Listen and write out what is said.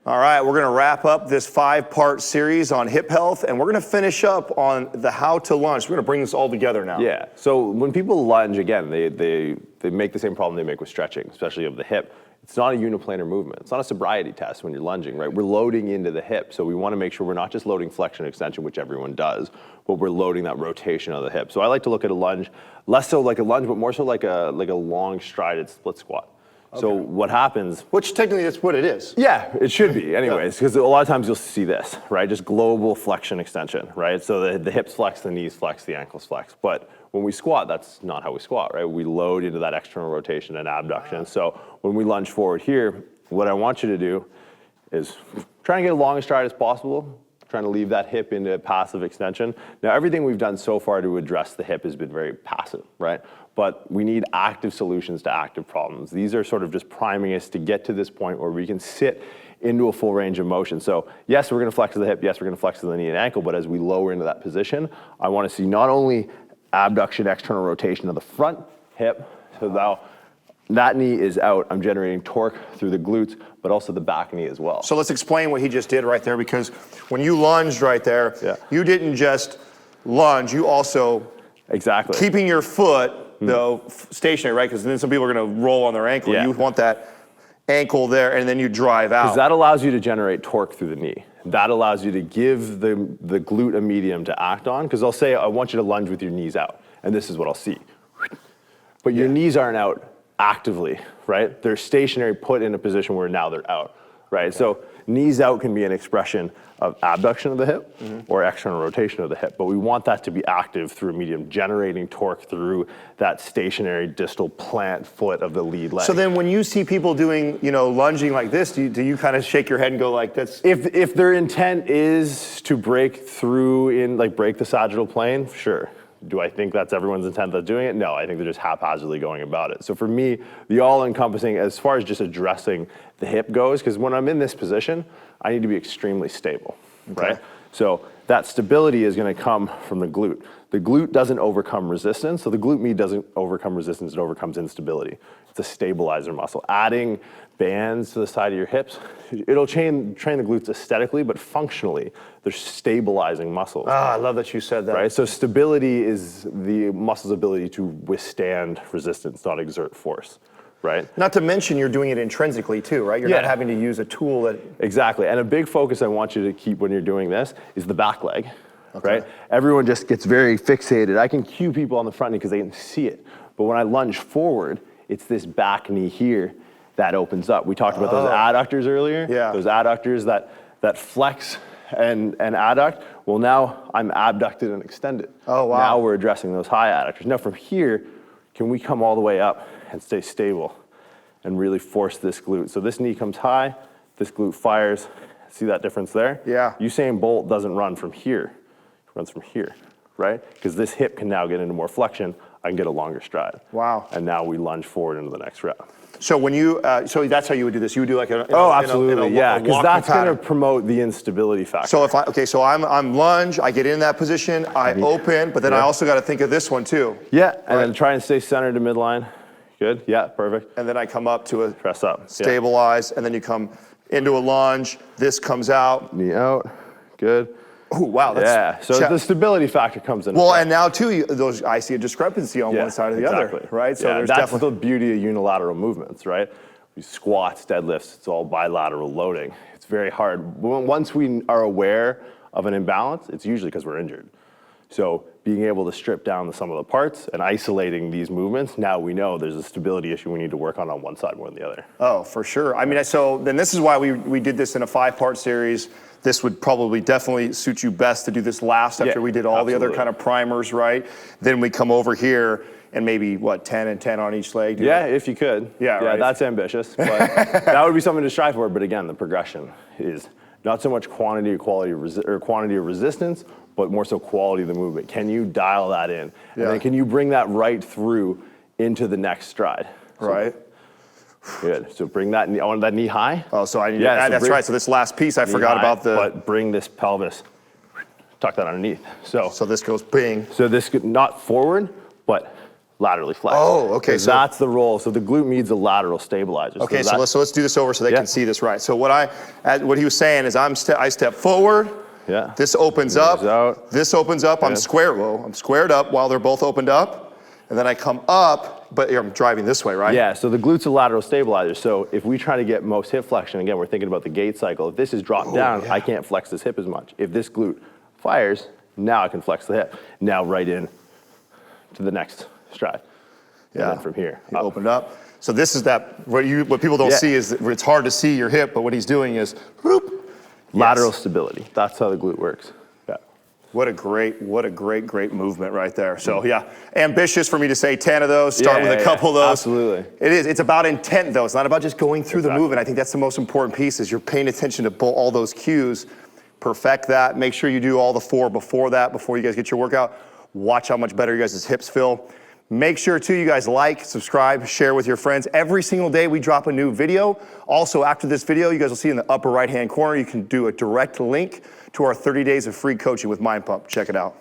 All right, we're gonna wrap up this 5-part series on hip health, and we're gonna finish up on the how to lunge. We're gonna bring this all together now. Yeah, so when people lunge, again, they make the same problem they make with stretching, especially of the hip. It's not a uniplanar movement. It's not a sobriety test when you're lunging, right? We're loading into the hip, so we wanna make sure we're not just loading flexion and extension, which everyone does, but we're loading that rotation of the hip. So I like to look at a lunge, less so like a lunge, but more so like a long strided split squat. Okay. So what happens... Which technically that's what it is. Yeah, it should be anyways, because a lot of times you'll see this, right? Just global flexion extension, right? So the hips flex, the knees flex, the ankles flex. But when we squat, that's not how we squat, right? We load into that external rotation and abduction. So when we lunge forward here, what I want you to do is try and get as long a stride as possible, trying to leave that hip into passive extension. Now, everything we've done so far to address the hip has been very passive, right? But we need active solutions to active problems. These are sort of just priming us to get to this point where we can sit into a full range of motion. So yes, we're gonna flex to the hip, yes, we're gonna flex to the knee and ankle, but as we lower into that position, I wanna see not only abduction, external rotation of the front hip, so now that knee is out, I'm generating torque through the glutes, but also the back knee as well. So let's explain what he just did right there, because when you lunged right there, you didn't just lunge, you also... Exactly. Keeping your foot, though, stationary, right? Because then some people are gonna roll on their ankle. You want that ankle there, and then you drive out. Because that allows you to generate torque through the knee. That allows you to give the glute a medium to act on, because I'll say, I want you to lunge with your knees out, and this is what I'll see. But your knees aren't out actively, right? They're stationary, put in a position where now they're out, right? Okay. So knees out can be an expression of abduction of the hip or external rotation of the hip, but we want that to be active through a medium, generating torque through that stationary distal plant foot of the lead leg. So then when you see people doing, lunging like this, do you kind of shake your head and go like this? If their intent is to break through break the sagittal plane, sure. Do I think that's everyone's intent that's doing it? No, I think they're just haphazardly going about it. So for me, the all-encompassing, as far as just addressing the hip goes, because when I'm in this position, I need to be extremely stable, right? So that stability is gonna come from the glute. The glute doesn't overcome resistance, so the glute med doesn't overcome resistance, it overcomes instability. It's a stabilizer muscle. Adding bands to the side of your hips, it'll train the glutes aesthetically, but functionally, they're stabilizing muscles. Ah, I love that you said that. Right, so stability is the muscle's ability to withstand resistance, not exert force, right? Not to mention you're doing it intrinsically too, right? You're not having to use a tool that... Exactly, and a big focus I want you to keep when you're doing this is the back leg, right? Everyone just gets very fixated. I can cue people on the front knee because they can see it, but when I lunge forward, it's this back knee here that opens up. We talked about those adductors earlier. Yeah. Those adductors that flex and adduct. Well, now I'm abducted and extended. Oh, wow. Now we're addressing those high adductors. Now from here, can we come all the way up and stay stable and really force this glute? So this knee comes high, this glute fires. See that difference there? Yeah. Usain Bolt doesn't run from here. He runs from here, right? Because this hip can now get into more flexion. I can get a longer stride. Wow. And now we lunge forward into the next rep. So when you, so that's how you would do this. You would do like absolutely, yeah, because that's going to promote the instability factor. So so I'm lunge, I get in that position, I open, but then I also got to think of this one too. Yeah, and then try and stay centered to midline. Good, yeah, perfect. And then I come up to a press up, stabilize, and then you come into a lunge. This comes out. Knee out, good. Oh, wow. That's so the stability factor comes in. Well, and now too, I see a discrepancy on one side or the other, right? So there's that's the beauty of unilateral movements, right? Squats, deadlifts, it's all bilateral loading. It's very hard. Once we are aware of an imbalance, it's usually because we're injured. So being able to strip down the sum of the parts and isolating these movements, now we know there's a stability issue we need to work on one side more than the other. Oh, for sure. I mean, so then this is why we did this in a 5-part series. This would probably definitely suit you best to do this last after we did all the other kind of primers, right? Then we come over here and maybe, 10 and 10 on each leg? If you could. Yeah, right. That's ambitious, but that would be something to strive for. But again, the progression is not so much quantity or quality or quantity of resistance, but more so quality of the movement. Can you dial that in? And then can you bring that right through into the next stride? Right. Good. So bring that knee, I want that knee high. Oh, so I need that's right. So this last piece, I forgot about but bring this pelvis, tuck that underneath. So this goes bing. So this not forward, but laterally flexed. Oh, okay. So that's the role. So the glute needs a lateral stabilizer. Okay, so let's do this over so they can see this right. So what he was saying is I step forward. Yeah. This opens up. Out. This opens up. I'm squared up while they're both opened up, and then I come up, but I'm driving this way, right? Yeah. So the glute's a lateral stabilizer. So if we try to get most hip flexion, again, we're thinking about the gait cycle. If this is dropped down, I can't flex this hip as much. If this glute fires, now I can flex the hip. Now right in to the next stride. Yeah. And then from here, you opened up. So this is what people don't see is that it's hard to see your hip, but what he's doing is whoop. Lateral stability. That's how the glute works. Yeah. What a great movement right there. So yeah, ambitious for me to say 10 of those, start with a couple of those. Absolutely. It is, it's about intent though. It's not about just going through the movement. I think that's the most important piece is you're paying attention to all those cues. Perfect that. Make sure you do all the 4 before that, before you guys get your workout. Watch how much better you guys' hips feel. Make sure too, you guys like, subscribe, share with your friends. Every single day we drop a new video. Also after this video, you guys will see in the upper right-hand corner, you can do a direct link to our 30 days of free coaching with Mind Pump. Check it out.